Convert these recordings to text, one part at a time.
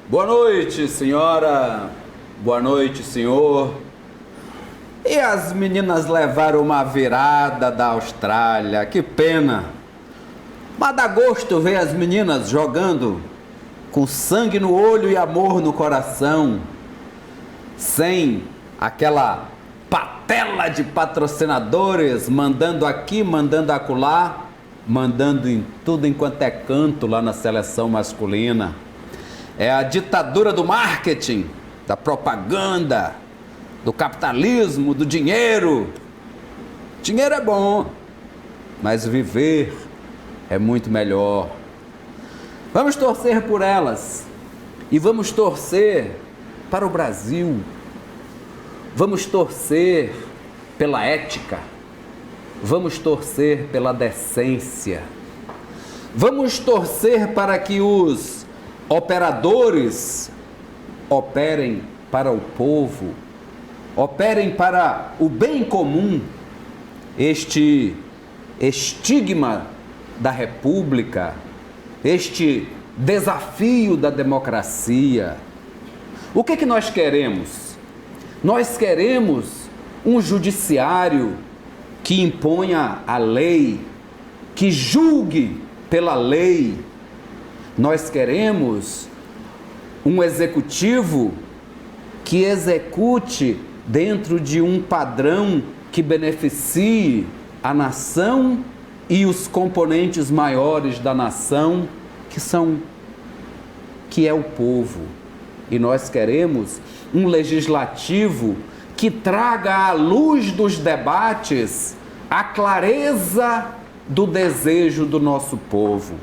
Boa noite, senhora. Boa noite, senhor. E as meninas levaram uma virada da Austrália. Que pena. Mas dá gosto ver as meninas jogando com sangue no olho e amor no coração, sem aquela patela de patrocinadores mandando aqui, mandando acolá, mandando em tudo enquanto é canto lá na seleção masculina. É a ditadura do marketing, da propaganda, do capitalismo, do dinheiro. Dinheiro é bom, mas viver é muito melhor. Vamos torcer por elas e vamos torcer para o Brasil. Vamos torcer pela ética. Vamos torcer pela decência. Vamos torcer para que os operadores operem para o povo, operem para o bem comum. Este estigma da República, este desafio da democracia. O que nós queremos? Nós queremos um judiciário que imponha a lei, que julgue pela lei. Nós queremos um executivo que execute dentro de um padrão que beneficie a nação e os componentes maiores da nação, que é o povo. E nós queremos um legislativo que traga à luz dos debates a clareza do desejo do nosso povo.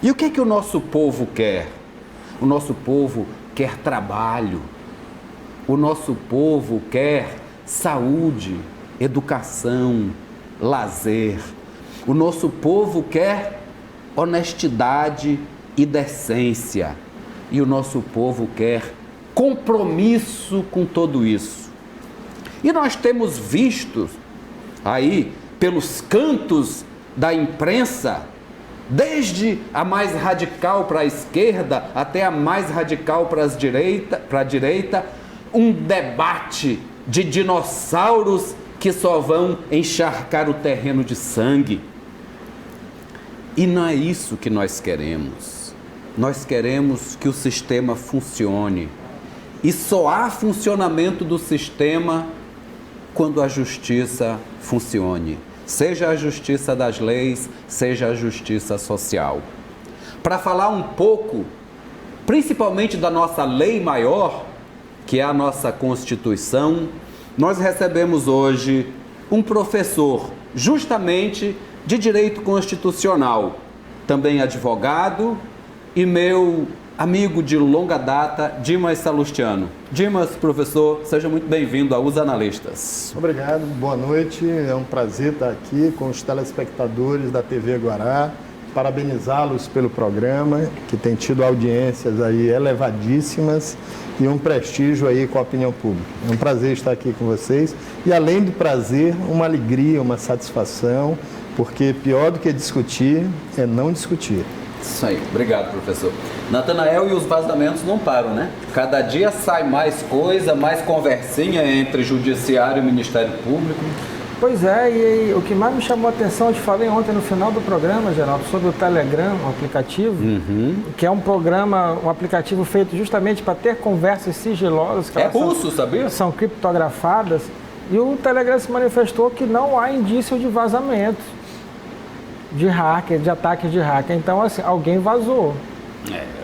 E o que o nosso povo quer? O nosso povo quer trabalho. O nosso povo quer saúde, educação, lazer. O nosso povo quer honestidade e decência. E o nosso povo quer compromisso com tudo isso. E nós temos visto aí, pelos cantos da imprensa, desde a mais radical para a esquerda até a mais radical para a direita, um debate de dinossauros que só vão encharcar o terreno de sangue. E não é isso que nós queremos. Nós queremos que o sistema funcione. E só há funcionamento do sistema quando a justiça funcione. Seja a justiça das leis, seja a justiça social. Para falar um pouco, principalmente da nossa lei maior, que é a nossa Constituição, nós recebemos hoje um professor, justamente de Direito Constitucional, também advogado e meu amigo de longa data, Dimas Salustiano. Dimas, professor, seja muito bem-vindo a Os Analistas. Obrigado, boa noite. É um prazer estar aqui com os telespectadores da TV Guará, parabenizá-los pelo programa, que tem tido audiências aí elevadíssimas e um prestígio aí com a opinião pública. É um prazer estar aqui com vocês e, além do prazer, uma alegria, uma satisfação, porque pior do que discutir é não discutir. Isso aí, obrigado, professor. Natanael, e os vazamentos não param, né? Cada dia sai mais coisa, mais conversinha entre Judiciário e Ministério Público. Pois é, e o que mais me chamou a atenção, eu te falei ontem no final do programa, Geraldo, sobre o Telegram, o aplicativo, que é um programa, um aplicativo feito justamente para ter conversas sigilosas. É russo, sabia? São criptografadas. E o Telegram se manifestou que não há indício de vazamento, de hacker, de ataque de hacker. Então, assim, alguém vazou.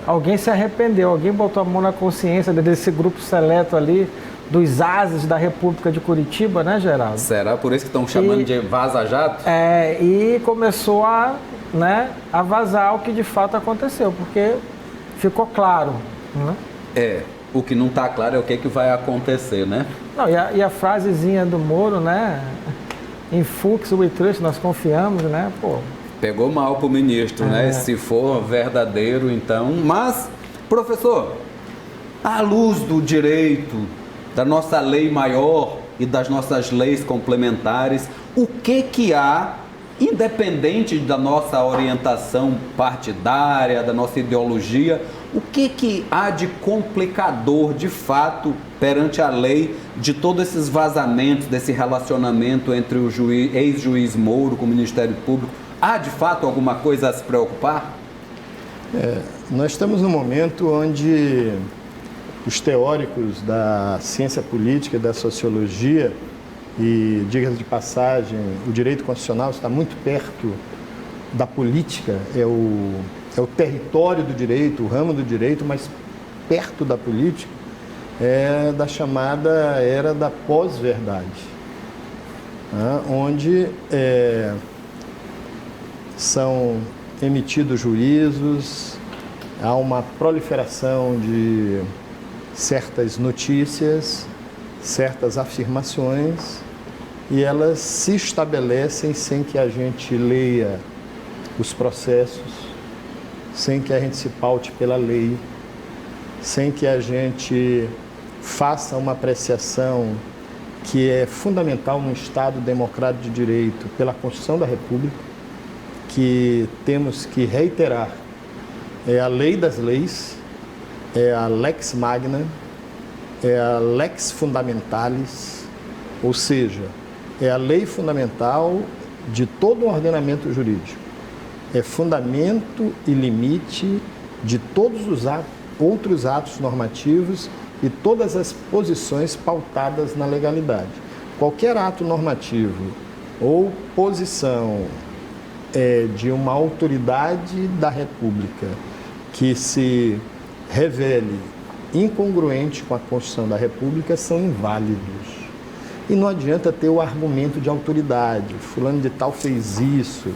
Alguém se arrependeu, alguém botou a mão na consciência desse grupo seleto ali, dos ases da República de Curitiba, né, Geraldo? Será por isso que estão chamando de vaza-jato? E começou a vazar o que de fato aconteceu, porque ficou claro, né? O que não está claro é o que vai acontecer, né? Não, e a frasezinha do Moro, né? Em Fux, we trust, nós confiamos, né? Pô. Pegou mal para o ministro, né? Se for verdadeiro, então. Mas, professor, à luz do direito, da nossa lei maior e das nossas leis complementares, o que há, independente da nossa orientação partidária, da nossa ideologia, O que há de complicador, de fato, perante a lei, de todos esses vazamentos, desse relacionamento entre o ex-juiz Moro com o Ministério Público? Há, de fato, alguma coisa a se preocupar? Nós estamos num momento onde os teóricos da ciência política e da sociologia, e, diga-se de passagem, o direito constitucional está muito perto da política, é o território do direito, o ramo do direito, mas perto da política, é da chamada era da pós-verdade, onde são emitidos juízos, há uma proliferação de certas notícias, certas afirmações, e elas se estabelecem sem que a gente leia os processos, sem que a gente se paute pela lei, sem que a gente faça uma apreciação que é fundamental no Estado democrático de direito pela Constituição da República, que temos que reiterar, é a lei das leis, é a lex magna, é a lex fundamentalis, ou seja, é a lei fundamental de todo o ordenamento jurídico. É fundamento e limite de todos os outros atos normativos e todas as posições pautadas na legalidade. Qualquer ato normativo ou posição de uma autoridade da República que se revele incongruente com a Constituição da República são inválidos. E não adianta ter o argumento de autoridade, fulano de tal fez isso,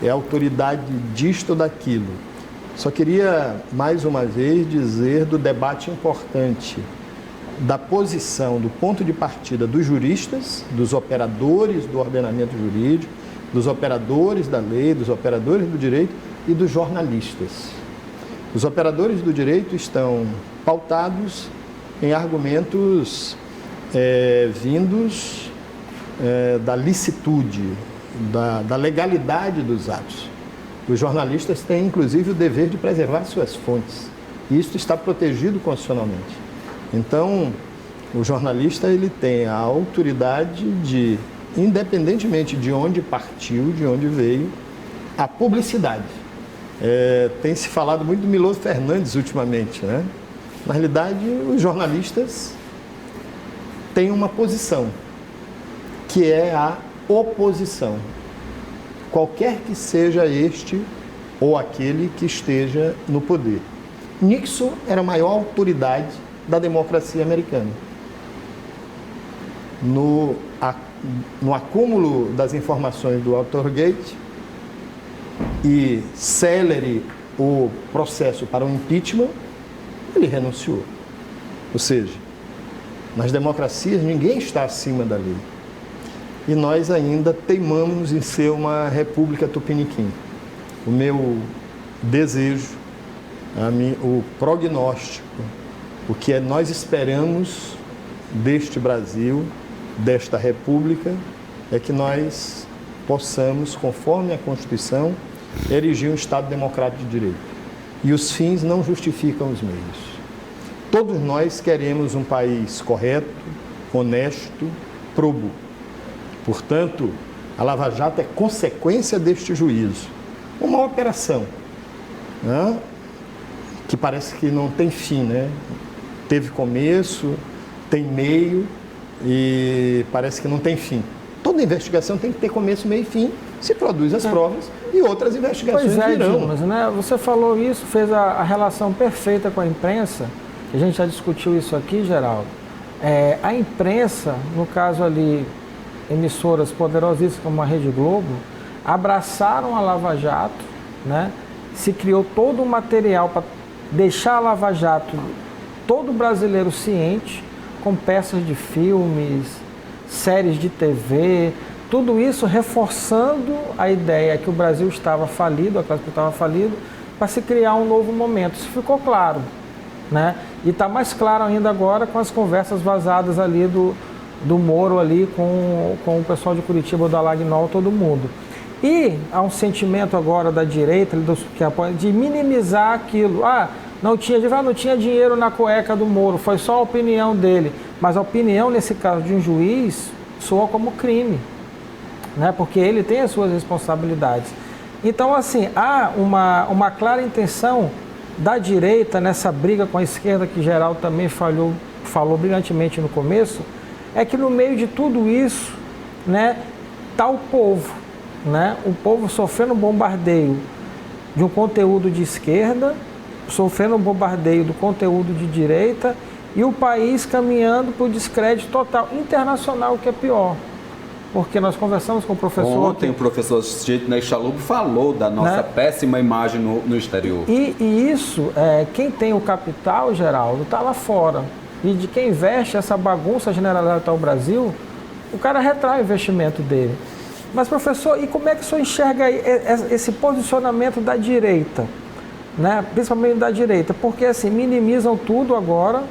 é autoridade disto ou daquilo. Só queria, mais uma vez, dizer do debate importante da posição, do ponto de partida dos juristas, dos operadores do ordenamento jurídico, dos operadores da lei, dos operadores do direito e dos jornalistas. Os operadores do direito estão pautados em argumentos vindos da licitude, da legalidade dos atos. Os jornalistas têm, inclusive, o dever de preservar suas fontes. E isso está protegido constitucionalmente. Então, o jornalista ele tem a autoridade de, independentemente de onde partiu, de onde veio, a publicidade. Tem se falado muito do Milor Fernandes ultimamente, né? Na realidade, os jornalistas têm uma posição, que é a oposição. Qualquer que seja este ou aquele que esteja no poder. Nixon era a maior autoridade da democracia americana. No acúmulo das informações do Watergate e célere o processo para o impeachment, ele renunciou. Ou seja, nas democracias ninguém está acima da lei. E nós ainda teimamos em ser uma república tupiniquim. O meu desejo, o prognóstico, o que nós esperamos deste Brasil, desta república, é que nós possamos, conforme a Constituição, erigir um Estado democrático de direito. E os fins não justificam os meios. Todos nós queremos um país correto, honesto, probo. Portanto, a Lava Jato é consequência deste juízo. Uma operação, né, que parece que não tem fim, né? Teve começo, tem meio e parece que não tem fim. Toda investigação tem que ter começo, meio e fim, se produz as provas e outras investigações virão. Dimas, né? Você falou isso, fez a relação perfeita com a imprensa, a gente já discutiu isso aqui, Geraldo. A imprensa, no caso ali, emissoras poderosíssimas como a Rede Globo, abraçaram a Lava Jato, né? Se criou todo um material para deixar a Lava Jato, todo brasileiro ciente, com peças de filmes, séries de TV, tudo isso reforçando a ideia que o Brasil estava falido, a classe estava falido, para se criar um novo momento. Isso ficou claro, né? E está mais claro ainda agora com as conversas vazadas ali do Moro ali com o pessoal de Curitiba, do Alagnol, todo mundo. E há um sentimento agora da direita, que apoia, de minimizar aquilo. não tinha dinheiro na cueca do Moro, foi só a opinião dele. Mas a opinião, nesse caso de um juiz, soa como crime, né? Porque ele tem as suas responsabilidades. Então, assim, há uma clara intenção da direita nessa briga com a esquerda, que Geraldo também falou brilhantemente no começo, é que no meio de tudo isso, né, está o povo, né? O povo sofrendo um bombardeio de um conteúdo de esquerda, sofrendo um bombardeio do conteúdo de direita, e o país caminhando para o descrédito total internacional, que é pior. Porque nós conversamos com o professor... Ontem o professor Sidney Chalub falou da nossa, né, péssima imagem no exterior. E isso, quem tem o capital, Geraldo, está lá fora. E de quem investe essa bagunça generalizada ao Brasil, o cara retrai o investimento dele. Mas, professor, e como é que o senhor enxerga esse posicionamento da direita? Né? Principalmente da direita, porque assim, minimizam tudo agora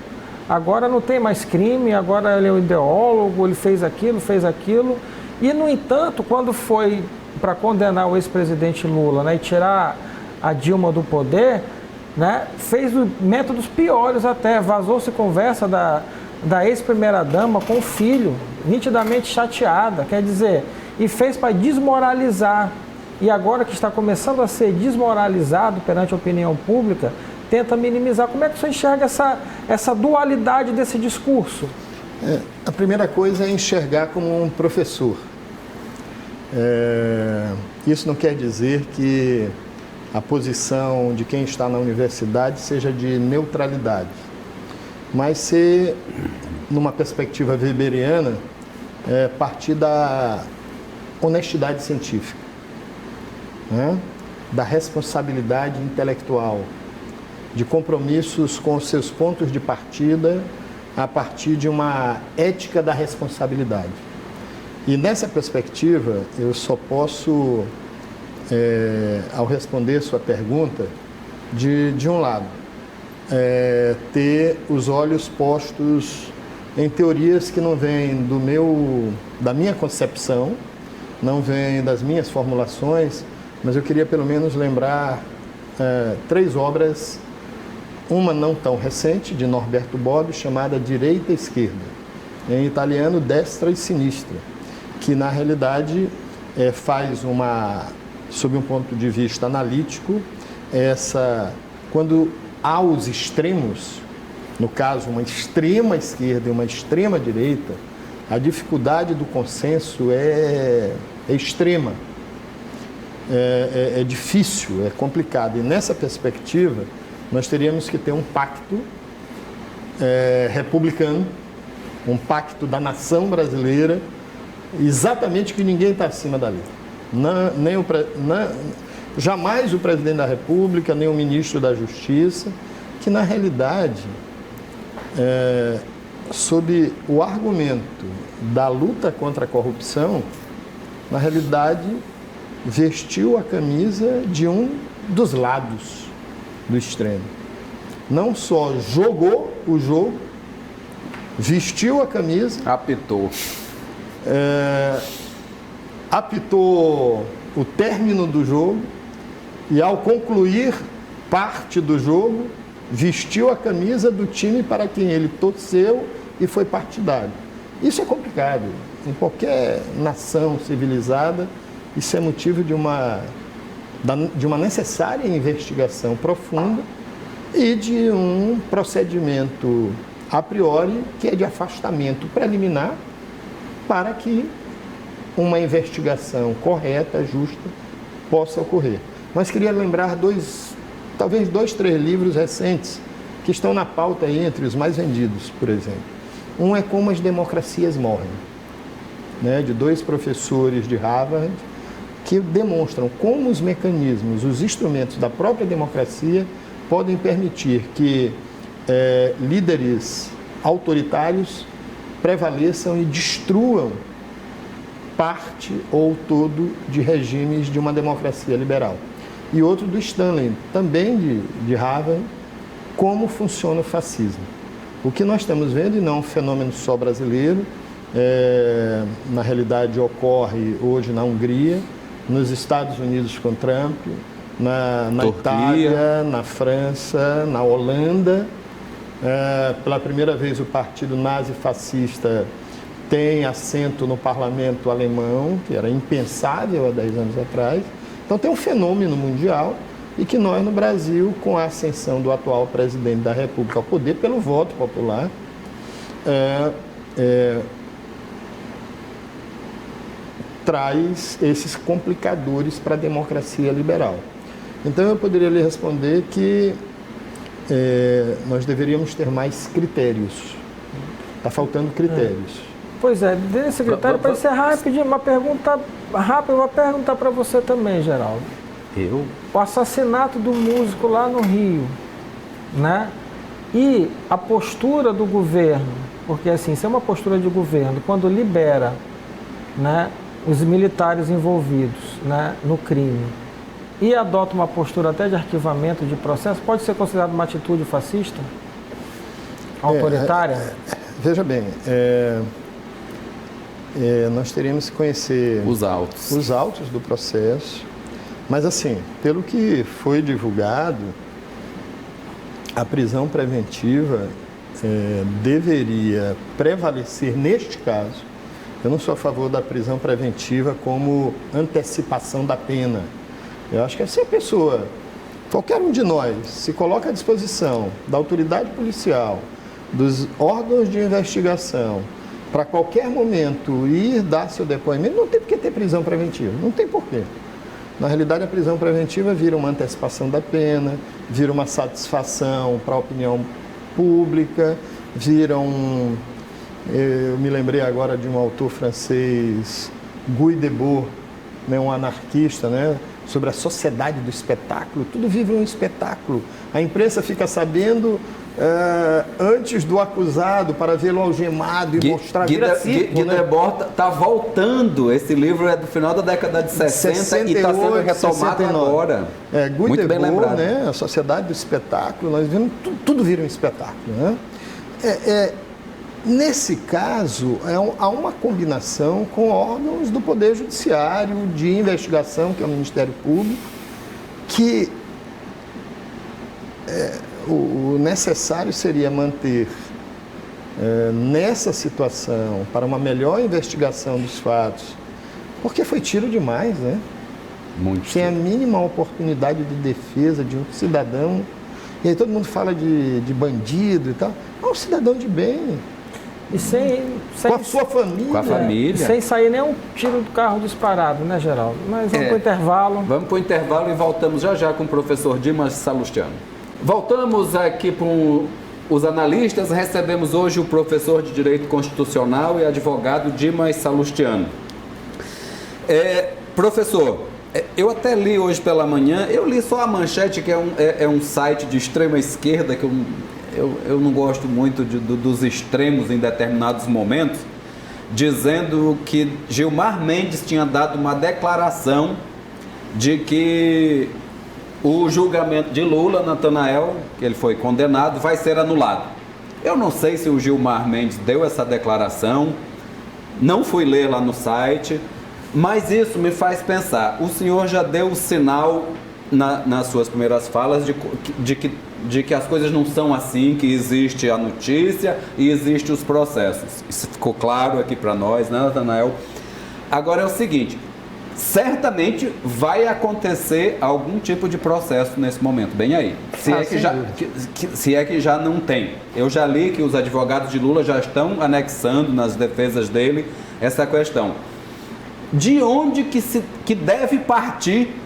não tem mais crime, agora ele é um ideólogo, ele fez aquilo, e no entanto, quando foi para condenar o ex-presidente Lula, né, e tirar a Dilma do poder, né, fez métodos piores até, vazou-se conversa da ex-primeira-dama com o filho, nitidamente chateada, quer dizer, e fez para desmoralizar. E agora que está começando a ser desmoralizado perante a opinião pública, tenta minimizar. Como é que você enxerga essa dualidade desse discurso? A primeira coisa é enxergar como um professor. Isso não quer dizer que a posição de quem está na universidade seja de neutralidade, mas ser, numa perspectiva weberiana, partir da honestidade científica, né? Da responsabilidade intelectual, de compromissos com os seus pontos de partida a partir de uma ética da responsabilidade. E nessa perspectiva, eu só posso, ao responder sua pergunta, de um lado, ter os olhos postos em teorias que não vêm da minha concepção, não vêm das minhas formulações, mas eu queria pelo menos lembrar 3 obras, uma não tão recente, de Norberto Bobbio, chamada Direita e Esquerda, em italiano Destra e Sinistra, que na realidade faz sob um ponto de vista analítico, quando há os extremos, no caso uma extrema esquerda e uma extrema direita, a dificuldade do consenso é extrema, é difícil, é complicado. E nessa perspectiva, nós teríamos que ter um pacto republicano, um pacto da nação brasileira, exatamente que ninguém está acima da lei. Jamais o presidente da República, nem o ministro da Justiça, que na realidade, sob o argumento da luta contra a corrupção, na realidade vestiu a camisa de um dos lados do extremo. Não só jogou o jogo, vestiu a camisa, apitou o término do jogo e, ao concluir parte do jogo, vestiu a camisa do time para quem ele torceu e foi partidário. Isso é complicado. Em qualquer nação civilizada, isso é motivo de uma necessária investigação profunda e de um procedimento a priori que é de afastamento preliminar para que uma investigação correta, justa, possa ocorrer. Mas queria lembrar talvez 2, 3 livros recentes que estão na pauta aí entre os mais vendidos, por exemplo. Um é Como as Democracias Morrem, né, de 2 professores de Harvard, que demonstram como os mecanismos, os instrumentos da própria democracia podem permitir que líderes autoritários prevaleçam e destruam parte ou todo de regimes de uma democracia liberal. E outro do Stanley, também de Harvard, como funciona o fascismo. O que nós estamos vendo, e não um fenômeno só brasileiro, na realidade ocorre hoje na Hungria, nos Estados Unidos com Trump, na Turquia. Itália, na França, na Holanda. Pela primeira vez o partido nazi-fascista tem assento no parlamento alemão, que era impensável há 10 anos atrás. Então tem um fenômeno mundial e que nós no Brasil, com a ascensão do atual presidente da República ao poder pelo voto popular, traz esses complicadores para a democracia liberal. Então eu poderia lhe responder que nós deveríamos ter mais critérios. Está faltando critérios. Pois é, secretário, para encerrar, eu pedi uma pergunta rápida, eu vou perguntar para você também, Geraldo. Eu? O assassinato do músico lá no Rio, né? E a postura do governo, porque assim, se é uma postura de governo, quando libera, né, os militares envolvidos, né, no crime e adota uma postura até de arquivamento de processo, pode ser considerado uma atitude fascista? Autoritária? Veja bem, nós teríamos que conhecer Os autos do processo, mas assim, pelo que foi divulgado, a prisão preventiva deveria prevalecer neste caso. Eu não sou a favor da prisão preventiva como antecipação da pena. Eu acho que se a pessoa, qualquer um de nós, se coloca à disposição da autoridade policial, dos órgãos de investigação, para qualquer momento ir dar seu depoimento, não tem por que ter prisão preventiva, não tem porquê. Na realidade, a prisão preventiva vira uma antecipação da pena, vira uma satisfação para a opinião pública, vira um... Eu me lembrei agora de um autor francês, Guy Debord, né, um anarquista, né, sobre a sociedade do espetáculo. Tudo vive um espetáculo. A imprensa fica sabendo antes do acusado para vê-lo algemado e mostrar... Guy Debord está voltando. Esse livro é do final da década de 60 e está sendo retomado 69. Agora. Guy Muito Debord, bem lembrado. Né, a sociedade do espetáculo, nós vemos tudo vira um espetáculo. Né? Nesse caso, há uma combinação com órgãos do Poder Judiciário, de investigação, que é o Ministério Público, que o necessário seria manter nessa situação, para uma melhor investigação dos fatos, porque foi tiro demais, né? Muito. Sem a mínima oportunidade de defesa de um cidadão. E aí todo mundo fala de bandido e tal. É um cidadão de bem. E sem com a sua família. Com a família. Sem sair nenhum tiro do carro disparado, né, Geraldo? Mas vamos para o intervalo. Vamos para o intervalo e voltamos já com o professor Dimas Salustiano. Voltamos aqui com os analistas. Recebemos hoje o professor de Direito Constitucional e advogado Dimas Salustiano. Professor, eu até li hoje pela manhã, eu li só a manchete, que é um site de extrema esquerda, que eu não gosto muito dos extremos em determinados momentos, dizendo que Gilmar Mendes tinha dado uma declaração de que o julgamento de Lula, Natanael, que ele foi condenado, vai ser anulado. Eu não sei se o Gilmar Mendes deu essa declaração, não fui ler lá no site, mas isso me faz pensar, o senhor já deu o sinal nas suas primeiras falas de que as coisas não são assim, que existe a notícia e existe os processos. Isso ficou claro aqui para nós, né, Natanael? Agora é o seguinte, certamente vai acontecer algum tipo de processo nesse momento, bem aí. Se é que já não tem. Eu já li que os advogados de Lula já estão anexando nas defesas dele essa questão. De onde que deve partir,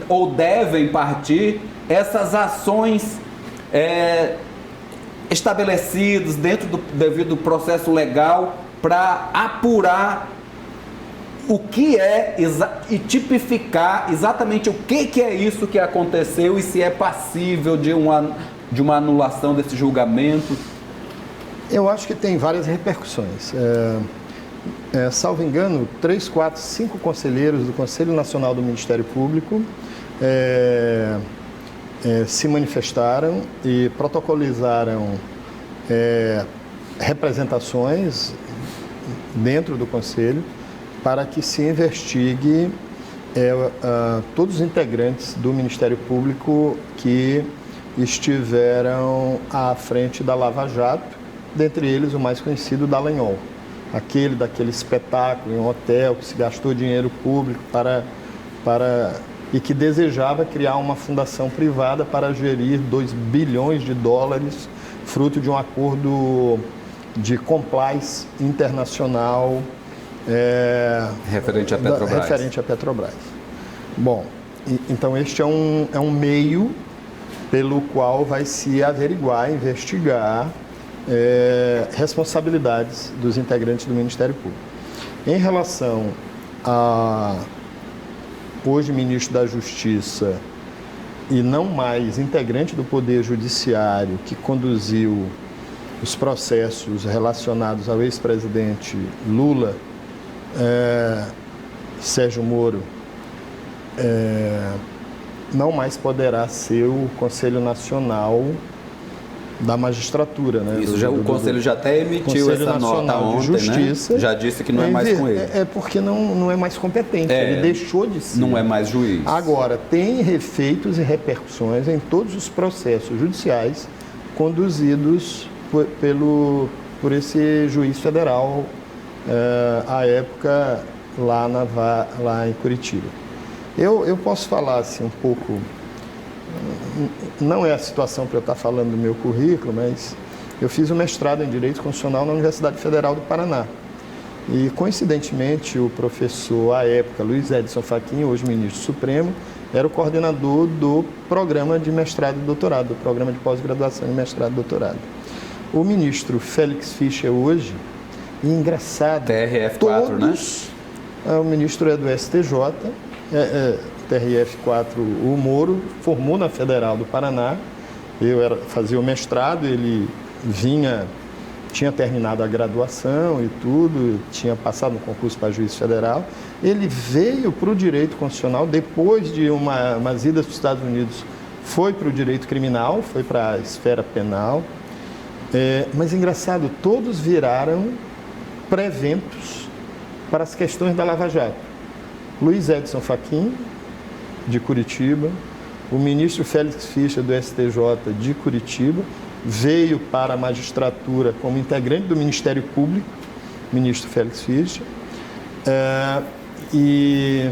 ou devem partir, essas ações estabelecidas dentro do devido processo legal para apurar o que é e tipificar exatamente o que é isso que aconteceu e se é passível de uma anulação desse julgamento? Eu acho que tem várias repercussões. Salvo engano, 3, 4, 5 conselheiros do Conselho Nacional do Ministério Público se manifestaram e protocolizaram representações dentro do Conselho para que se investigue todos os integrantes do Ministério Público que estiveram à frente da Lava Jato, dentre eles o mais conhecido, Dallagnol, daquele espetáculo em um hotel que se gastou dinheiro público e que desejava criar uma fundação privada para gerir 2 bilhões de dólares, fruto de um acordo de compliance internacional referente à Petrobras. Bom, então este é um meio pelo qual vai se averiguar, investigar responsabilidades dos integrantes do Ministério Público. Em relação a hoje ministro da Justiça e não mais integrante do Poder Judiciário que conduziu os processos relacionados ao ex-presidente Lula, Sérgio Moro, não mais poderá ser o Conselho Nacional da Magistratura, né? Isso, o Conselho já até emitiu essa nota ontem, de Justiça, né? Já disse que não é mais com ele. Porque não é mais competente, ele deixou de ser. Não é mais juiz. Agora, tem efeitos e repercussões em todos os processos judiciais conduzidos por esse juiz federal, à época, lá em Curitiba. Eu posso falar assim um pouco. Não é a situação para eu estar falando do meu currículo, mas eu fiz um mestrado em Direito Constitucional na Universidade Federal do Paraná. E, coincidentemente, o professor, à época, Luiz Edson Fachin, hoje ministro supremo, era o coordenador do programa de mestrado e doutorado, do programa de pós-graduação de mestrado e doutorado. O ministro Félix Fischer, hoje, e engraçado... TRF4, né? O ministro é do STJ, TRF4, o Moro, formou na Federal do Paraná. Eu fazia o mestrado, ele tinha terminado a graduação e tudo, tinha passado no concurso para juiz federal. Ele veio para o direito constitucional, depois de umas idas para os Estados Unidos, foi para o direito criminal, foi para a esfera penal. Mas, engraçado, todos viraram preventos para as questões da Lava Jato. Luiz Edson Fachin, de Curitiba, o ministro Félix Fischer, do STJ, de Curitiba, veio para a magistratura como integrante do Ministério Público, ministro Félix Fischer. E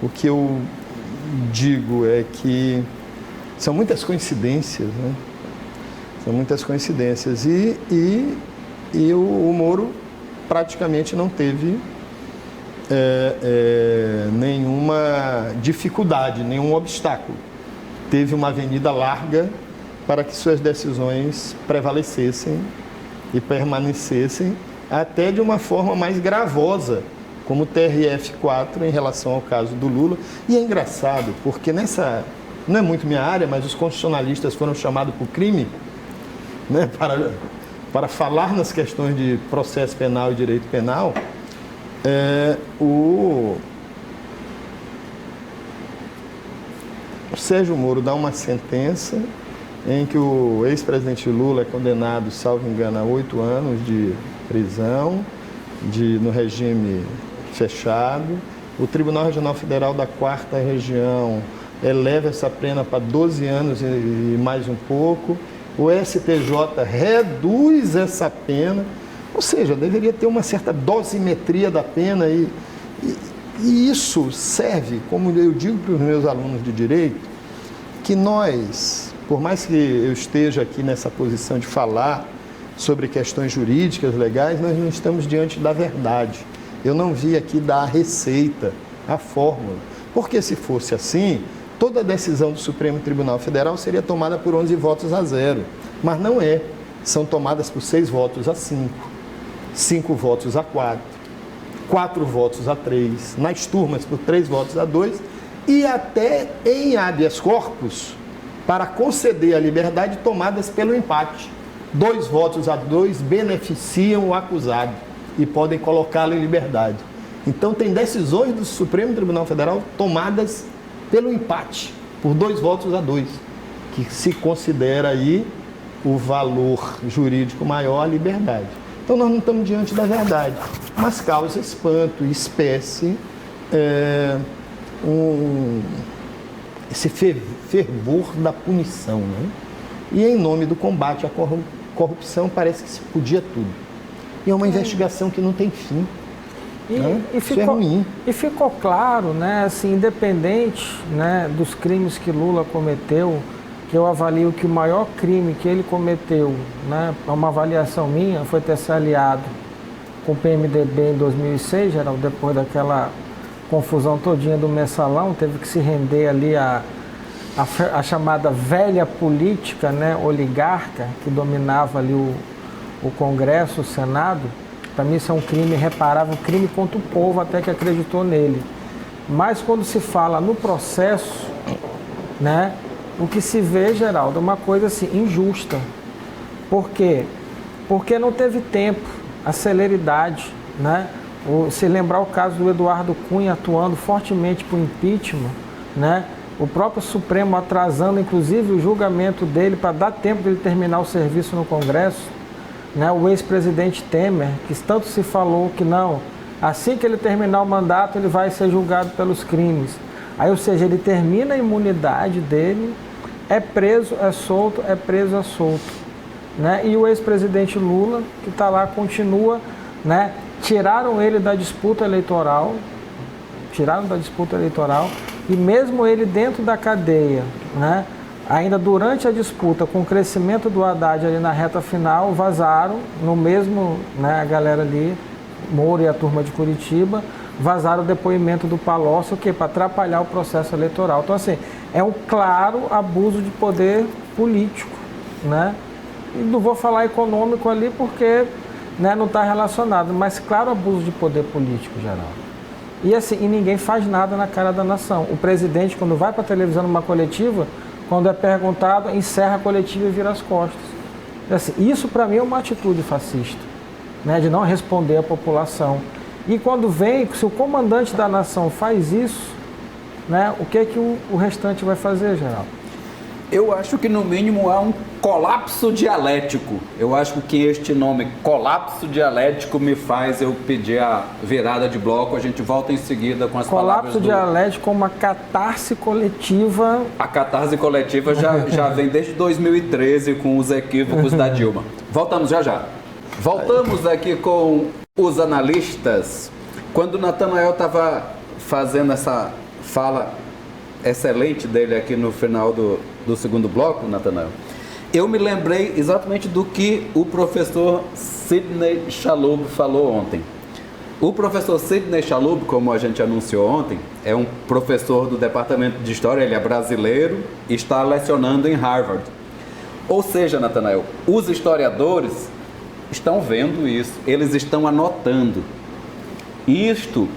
o que eu digo é que são muitas coincidências, né? São muitas coincidências. E o Moro praticamente não teve nenhuma dificuldade, nenhum obstáculo. Teve uma avenida larga para que suas decisões prevalecessem e permanecessem, até de uma forma mais gravosa, como o TRF4 em relação ao caso do Lula. E é engraçado, porque não é muito minha área, mas os constitucionalistas foram chamados por crime, né, para falar nas questões de processo penal e direito penal. O Sérgio Moro dá uma sentença em que o ex-presidente Lula é condenado, salvo engano, a 8 anos de prisão, no regime fechado. O Tribunal Regional Federal da 4ª Região eleva essa pena para 12 anos e mais um pouco. O STJ reduz essa pena. Ou seja, deveria ter uma certa dosimetria da pena e isso serve, como eu digo para os meus alunos de direito, que nós, por mais que eu esteja aqui nessa posição de falar sobre questões jurídicas, legais, nós não estamos diante da verdade. Eu não vi aqui dar a receita, a fórmula, porque se fosse assim, toda a decisão do Supremo Tribunal Federal seria tomada por 11 votos a 0, mas não é. São tomadas por 6 votos a 5. 5 votos a 4, 4 votos a 3, nas turmas por 3 votos a 2 e até em habeas corpus para conceder a liberdade tomadas pelo empate. 2 votos a 2 beneficiam o acusado e podem colocá-lo em liberdade. Então tem decisões do Supremo Tribunal Federal tomadas pelo empate, por 2 votos a 2, que se considera aí o valor jurídico maior, a liberdade. Então, nós não estamos diante da verdade, mas causa espanto e espécie esse fervor da punição, né? E em nome do combate à corrupção parece que se podia tudo. E é uma investigação que não tem fim. Né? Isso é ruim. E ficou claro, né, assim, independente, né, dos crimes que Lula cometeu, que eu avalio que o maior crime que ele cometeu, né, uma avaliação minha, foi ter se aliado com o PMDB em 2006, Geraldo, depois daquela confusão todinha do mensalão, teve que se render ali a chamada velha política, né, oligarca, que dominava ali o Congresso, o Senado. Para mim isso é um crime irreparável, um crime contra o povo até que acreditou nele. Mas quando se fala no processo, né, o que se vê, Geraldo, é uma coisa assim, injusta. Por quê? Porque não teve tempo, a celeridade, né? Se lembrar o caso do Eduardo Cunha atuando fortemente por impeachment, né? O próprio Supremo atrasando, inclusive, o julgamento dele para dar tempo de ele terminar o serviço no Congresso. Né, o ex-presidente Temer, que tanto se falou que não, assim que ele terminar o mandato, ele vai ser julgado pelos crimes. Aí, ou seja, ele termina a imunidade dele, é preso, é solto, é preso, é solto. Né? E o ex-presidente Lula, que está lá, continua, né? Tiraram ele da disputa eleitoral, e mesmo ele dentro da cadeia, né? Ainda durante a disputa, com o crescimento do Haddad ali na reta final, vazaram, no mesmo, né, a galera ali, Moro e a turma de Curitiba, vazaram o depoimento do Palocci, o quê? Para atrapalhar o processo eleitoral. Então, assim, é um claro abuso de poder político, né? E não vou falar econômico ali porque, né, não está relacionado, mas claro abuso de poder político, Geraldo. E assim, e ninguém faz nada na cara da nação. O presidente, quando vai para a televisão numa coletiva, quando é perguntado, encerra a coletiva e vira as costas. Assim, isso para mim é uma atitude fascista, né, de não responder à população. E quando vem, se o comandante da nação faz isso, né, o que é que o restante vai fazer, Geraldo? Eu acho que no mínimo há um colapso dialético. Eu acho que este nome, colapso dialético, me faz eu pedir a virada de bloco. A gente volta em seguida com as palavras do... Colapso dialético como uma catarse coletiva. A catarse coletiva já vem desde 2013 com os equívocos da Dilma. Voltamos já. Voltamos aqui com os analistas. Quando o Natanael estava fazendo essa fala excelente dele aqui no final do segundo bloco, Natanael, eu me lembrei exatamente do que o professor Sidney Chalub falou ontem. O professor Sidney Chalub, como a gente anunciou ontem, é um professor do Departamento de História, ele é brasileiro e está lecionando em Harvard. Ou seja, Natanael, os historiadores estão vendo isso, eles estão anotando. Isto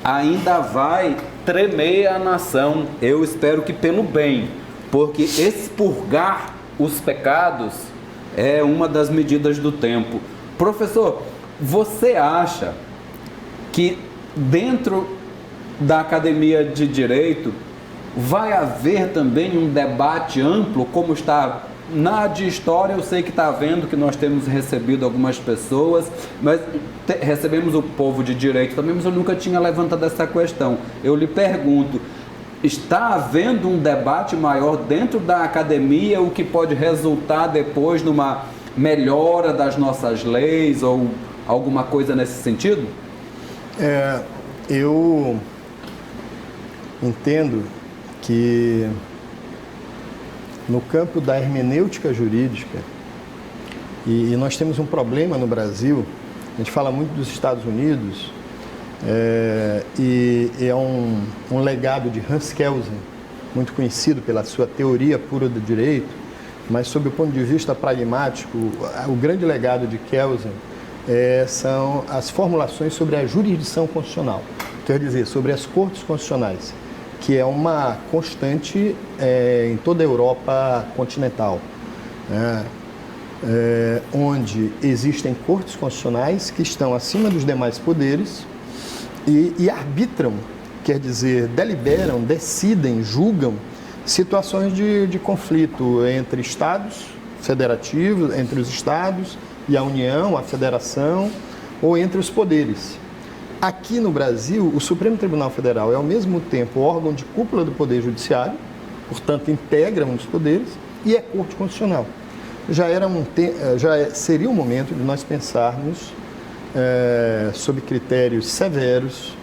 ainda vai tremer a nação, eu espero que pelo bem, porque expurgar os pecados é uma das medidas do tempo. Professor, você acha que dentro da Academia de Direito vai haver também um debate amplo, como está na de História? Eu sei que está havendo, que nós temos recebido algumas pessoas, mas recebemos o povo de Direito também, mas eu nunca tinha levantado essa questão. Eu lhe pergunto, está havendo um debate maior dentro da academia, o que pode resultar depois numa melhora das nossas leis ou alguma coisa nesse sentido? Eu entendo que no campo da hermenêutica jurídica, e nós temos um problema no Brasil, a gente fala muito dos Estados Unidos, e é um legado de Hans Kelsen, muito conhecido pela sua teoria pura do direito, mas sob o ponto de vista pragmático, o grande legado de Kelsen são as formulações sobre a jurisdição constitucional, quer dizer, sobre as cortes constitucionais, que é uma constante em toda a Europa continental, né? Onde existem cortes constitucionais que estão acima dos demais poderes e arbitram, quer dizer, deliberam, decidem, julgam situações de conflito entre estados federativos, entre os estados e a União, a federação, ou entre os poderes. aqui no Brasil, o Supremo Tribunal Federal é ao mesmo tempo órgão de cúpula do Poder Judiciário, portanto integra um dos poderes, e é Corte Constitucional. Seria o momento de nós pensarmos sob critérios severos.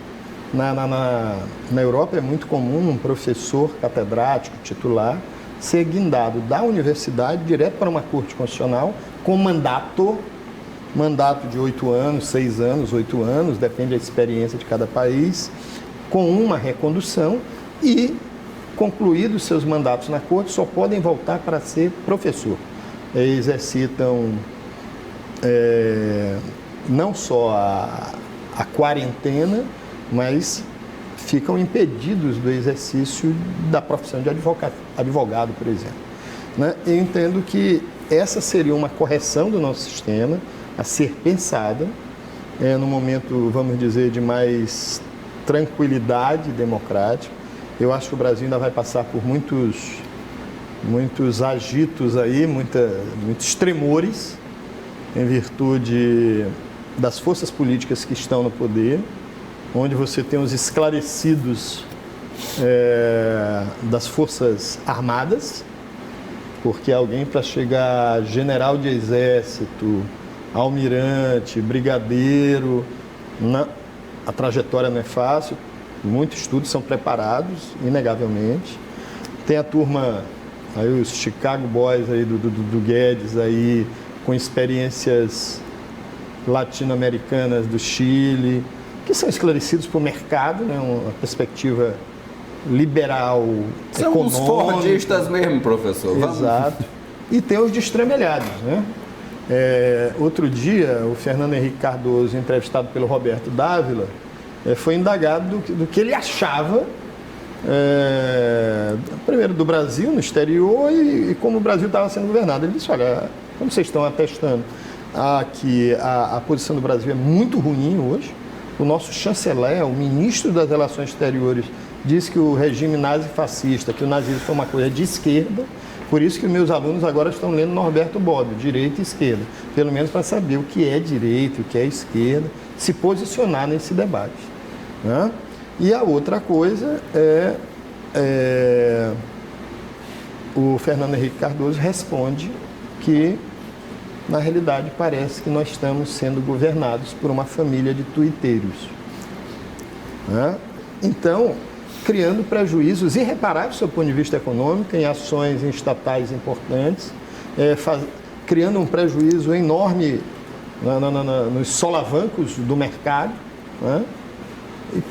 Na Europa é muito comum um professor catedrático titular ser guindado da universidade direto para uma Corte Constitucional com mandato de 8 anos, 6 anos, 8 anos, depende da experiência de cada país, com uma recondução e, concluídos seus mandatos na Corte, só podem voltar para ser professor. Exercitam não só a quarentena, mas ficam impedidos do exercício da profissão de advogado, por exemplo. Né? Eu entendo que essa seria uma correção do nosso sistema a ser pensada no momento, vamos dizer, de mais tranquilidade democrática. Eu acho que o Brasil ainda vai passar por muitos agitos aí, muitos tremores, em virtude das forças políticas que estão no poder, onde você tem os esclarecidos das forças armadas, porque alguém para chegar general de exército, almirante, brigadeiro, a trajetória não é fácil, muitos estudos são preparados, inegavelmente. Tem a turma, aí os Chicago Boys aí do Guedes, aí, com experiências latino-americanas do Chile, que são esclarecidos por mercado, né, uma perspectiva liberal, são econômica. São os fordistas mesmo, professor. Exato. E tem os destramelhados, né? Outro dia, o Fernando Henrique Cardoso, entrevistado pelo Roberto Dávila, foi indagado do que ele achava, primeiro do Brasil no exterior e como o Brasil estava sendo governado. Ele disse, olha, como vocês estão atestando que a posição do Brasil é muito ruim hoje, o nosso chanceler, o ministro das Relações Exteriores, diz que o regime nazi-fascista, que o nazismo foi uma coisa de esquerda, por isso que meus alunos agora estão lendo Norberto Bobbio, direita e esquerda, pelo menos para saber o que é direita, o que é esquerda, se posicionar nesse debate. Né? E a outra coisa o Fernando Henrique Cardoso responde que, na realidade, parece que nós estamos sendo governados por uma família de tuiteiros. Né? Então, criando prejuízos irreparáveis do seu ponto de vista econômico, em ações estatais importantes, criando um prejuízo enorme nos solavancos do mercado. Né? E,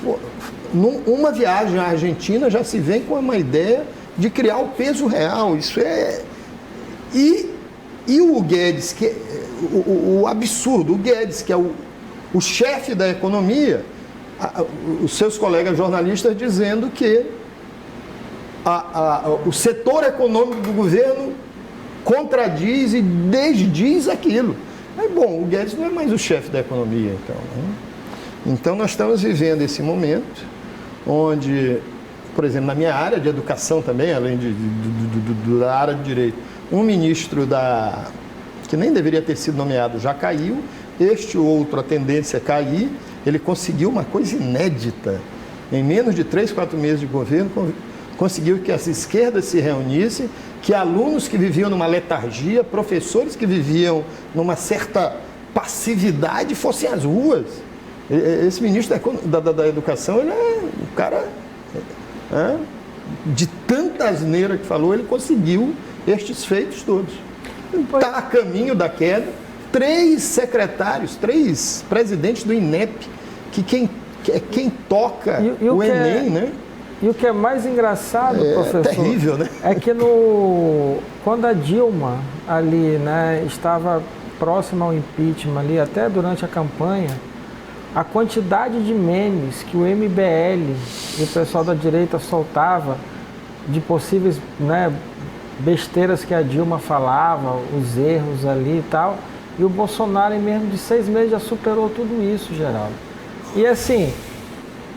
numa viagem à Argentina já se vem com uma ideia de criar o peso real. Isso é... E o Guedes, que o absurdo, o Guedes, que é o chefe da economia, os seus colegas jornalistas dizendo que o setor econômico do governo contradiz e desdiz aquilo. Mas, bom, o Guedes não é mais o chefe da economia, então. Né? Então, nós estamos vivendo esse momento onde, por exemplo, na minha área de educação também, além da área de direito, um ministro que nem deveria ter sido nomeado já caiu, este outro, a tendência é cair. Ele conseguiu uma coisa inédita. Em menos de 3, 4 meses de governo, conseguiu que as esquerdas se reunissem, que alunos que viviam numa letargia, professores que viviam numa certa passividade fossem às ruas. Esse ministro da Educação, ele é um cara... de tanta asneira que falou, ele conseguiu estes feitos todos. Está a caminho da queda. 3 secretários, 3 presidentes do INEP, que quem toca o Enem, né? E o que é mais engraçado, professor, terrível, né? É que quando a Dilma ali, né, estava próxima ao impeachment ali, até durante a campanha, a quantidade de memes que o MBL e o pessoal da direita soltava de possíveis, né, besteiras que a Dilma falava, os erros ali e tal, e o Bolsonaro em mesmo de 6 meses já superou tudo isso, Geraldo. E assim,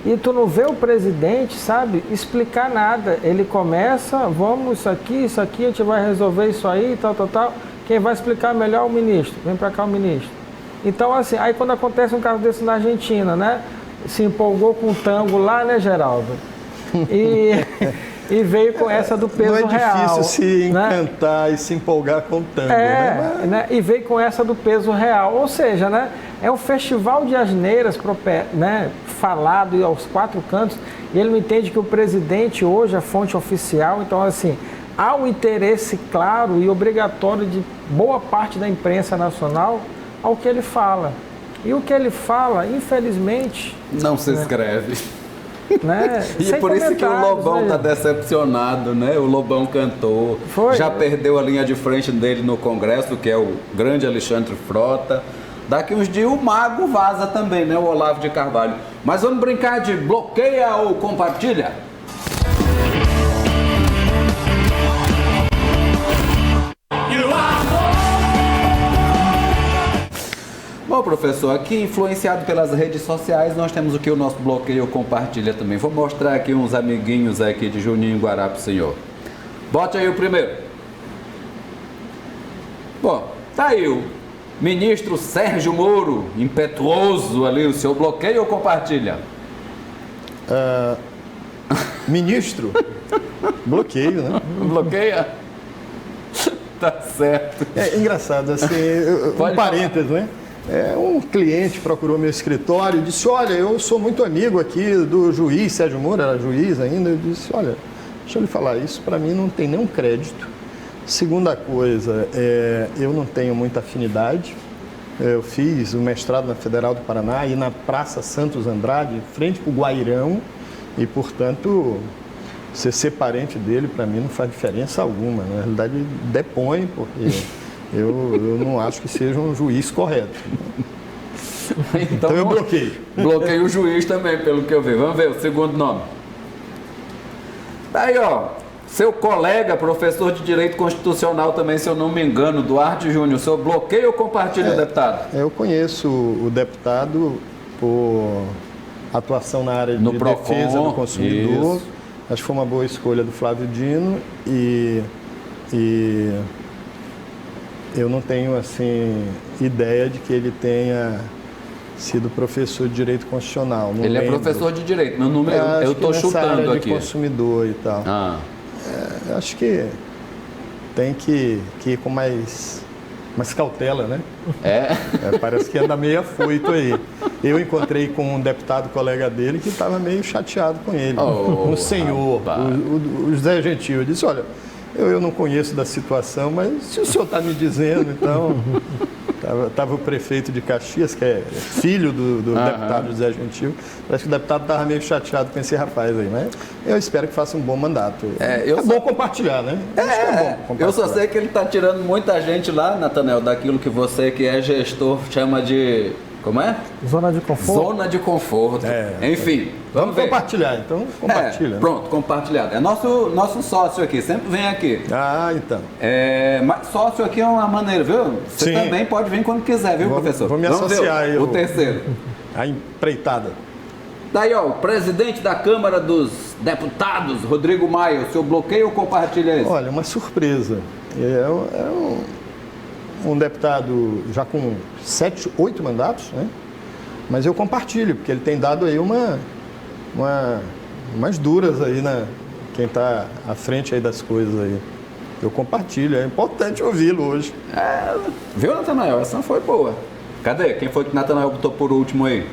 e tu não vê o presidente, sabe, explicar nada. Ele começa, vamos, isso aqui, a gente vai resolver isso aí, tal. Quem vai explicar melhor é o ministro. Vem pra cá o ministro. Então, assim, aí quando acontece um caso desse na Argentina, né? se empolgou com o tango lá, né, Geraldo? E veio com essa do peso real. Não é difícil real, se né? encantar e se empolgar com o tango, né? Né? E veio com essa do peso real. Ou seja, né, é um festival de asneiras, né, falado aos quatro cantos, e ele não entende que o presidente hoje é fonte oficial. Então, assim, há um interesse claro e obrigatório de boa parte da imprensa nacional ao que ele fala. E o que ele fala, infelizmente... Não se escreve. Né? E Sem por isso que o Lobão está né? decepcionado, né? O Lobão cantor. Já perdeu a linha de frente dele no Congresso, que é o grande Alexandre Frota. Daqui uns dias o Mago vaza também, né? O Olavo de Carvalho. Mas vamos brincar de bloqueia ou compartilha? Bom, professor, aqui influenciado pelas redes sociais, nós temos o que o nosso bloqueio compartilha também. Vou mostrar aqui uns amiguinhos aqui de Juninho Guará pro senhor. Bote aí o primeiro. Bom, tá aí o ministro Sérgio Moro, impetuoso ali, o senhor bloqueia ou compartilha? Ministro, bloqueio, né? Bloqueia? Tá certo. É engraçado, assim, um parênteses, né? Um cliente procurou meu escritório e disse, olha, eu sou muito amigo aqui do juiz, Sérgio Moro era juiz ainda, eu disse, olha, deixa eu lhe falar, isso para mim não tem nenhum crédito. Segunda coisa, eu não tenho muita afinidade, eu fiz o mestrado na Federal do Paraná e na Praça Santos Andrade, frente para o Guairão, e portanto, ser parente dele para mim não faz diferença alguma, na realidade depõe, porque... Eu não acho que seja um juiz correto. Então eu bloqueio. Bloqueio o juiz também, pelo que eu vi. Vamos ver o segundo nome. Tá aí, ó. Seu colega, professor de Direito Constitucional também, se eu não me engano, Duarte Júnior. O senhor bloqueia ou compartilha o deputado? Eu conheço o deputado por atuação na área de defesa do consumidor. Isso. Acho que foi uma boa escolha do Flávio Dino e eu não tenho, assim, ideia de que ele tenha sido professor de Direito Constitucional. Não ele lembro. É professor de Direito, meu número eu estou chutando área aqui. De consumidor e tal. Acho que tem que ir com mais cautela, né? Parece que anda meio afoito aí. Eu encontrei com um deputado colega dele que estava meio chateado com ele. Um senhor, o José Gentil. Eu disse, olha... Eu não conheço da situação, mas se o senhor está me dizendo, então... Estava o prefeito de Caxias, que é filho do deputado José Gentil. Parece que o deputado estava meio chateado com esse rapaz aí, mas eu espero que faça um bom mandato. Bom compartilhar, né? Bom compartilhar. Eu só sei que ele está tirando muita gente lá, Nathanael, daquilo que você, que é gestor, chama de... Como é? Zona de conforto. Zona de conforto. Enfim, vamos compartilhar, então compartilha. Pronto, compartilhado. É nosso sócio aqui, sempre vem aqui. Então. Mas sócio aqui é uma maneira, viu? Você também pode vir quando quiser, viu, professor? Vou me associar aí. O terceiro. A empreitada. Daí, ó, o presidente da Câmara dos Deputados, Rodrigo Maia, o senhor bloqueia ou compartilha isso? Olha, uma surpresa. Um deputado já com 7, 8 mandatos, né? Mas eu compartilho, porque ele tem dado aí umas duras aí, quem está à frente aí das coisas aí. Eu compartilho, é importante ouvi-lo hoje. Viu, Nathanael? Essa foi boa. Cadê? Quem foi que Nathanael botou por último aí?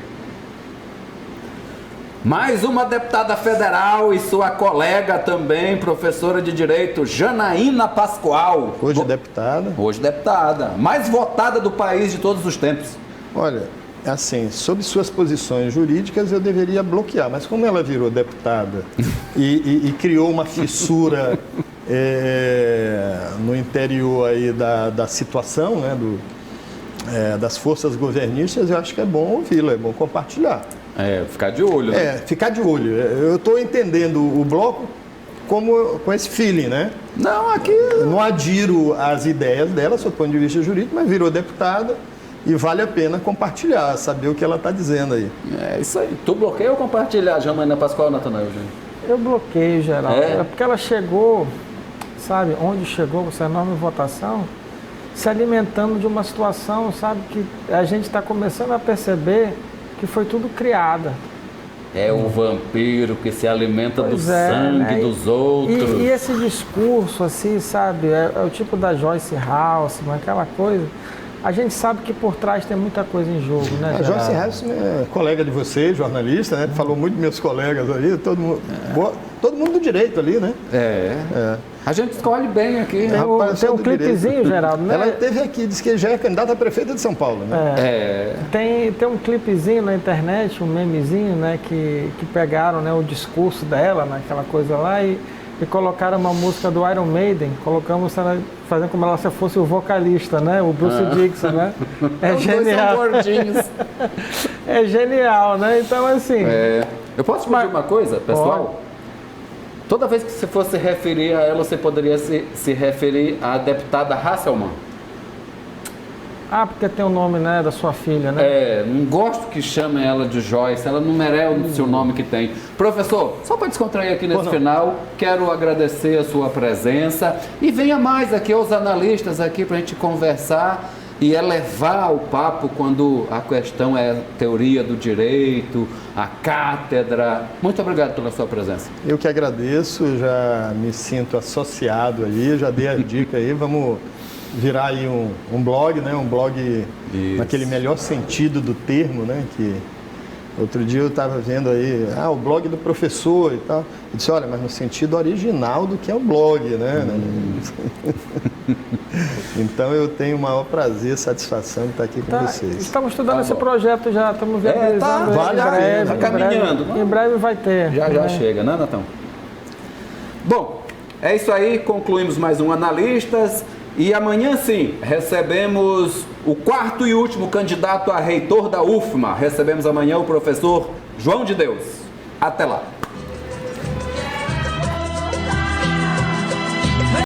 Mais uma deputada federal e sua colega também, professora de Direito, Janaína Pascoal. Hoje deputada. Hoje deputada. Mais votada do país de todos os tempos. Olha, assim, sob suas posições jurídicas eu deveria bloquear, mas como ela virou deputada e criou uma fissura no interior aí da situação, né, das forças governistas, eu acho que é bom ouvi-la, é bom compartilhar. Ficar de olho, né? Ficar de olho. Eu estou entendendo o bloco com esse feeling, né? Não, aqui... Não adiro às ideias dela, sob o ponto de vista jurídico, mas virou deputada e vale a pena compartilhar, saber o que ela está dizendo aí. É isso aí. Tu bloqueia ou compartilha, Janaína Pascoal, Nathanael? Eu bloqueio, Geraldo. É porque ela chegou, sabe, onde chegou com essa enorme votação, se alimentando de uma situação, sabe, que a gente está começando a perceber que foi tudo criada. É o vampiro que se alimenta do Pois sangue né? dos outros. E esse discurso, assim, sabe, é o tipo da Joyce Halseman, aquela coisa. A gente sabe que por trás tem muita coisa em jogo, né, A Geraldo? Joyce Halseman é colega de você, jornalista, né? Falou muito dos meus colegas aí, todo mundo do direito ali, né? A gente escolhe bem aqui. Tem um clipezinho, Geraldo, né? Ela esteve aqui, disse que já é candidata a prefeita de São Paulo, né? Tem um clipezinho na internet, um memezinho, né, que pegaram, né, o discurso dela, naquela coisa lá, e colocaram uma música do Iron Maiden, colocamos ela fazendo como se fosse o vocalista, né, o Bruce Dickinson, né? É genial. Dois são gordinhos. É genial, né? Então, assim... Eu posso te pedir uma coisa, pessoal? Toda vez que você fosse referir a ela, você poderia se referir à deputada Hasselmann? Ah, porque tem o nome, né, da sua filha, né? Não gosto que chamem ela de Joyce, ela não merece o nome que tem. Professor, só para descontrair aqui nesse final, quero agradecer a sua presença e venha mais aqui aos analistas aqui para a gente conversar e elevar o papo quando a questão é teoria do direito, a cátedra. Muito obrigado pela sua presença. Eu que agradeço, já me sinto associado aí, já dei a dica aí, vamos virar aí um blog, né? Um blog naquele melhor sentido do termo, né? Que outro dia eu estava vendo aí, o blog do professor e tal. Eu disse, olha, mas no sentido original do que é o blog, né? Então eu tenho o maior prazer e satisfação de estar aqui com vocês. Estamos estudando esse projeto já, estamos viabilizando tá caminhando. Em breve vai ter. Já chega, né, Natão? Bom, é isso aí, concluímos mais um Analistas. E amanhã sim, recebemos o quarto e último candidato a reitor da UFMA. Recebemos amanhã o professor João de Deus. Até lá.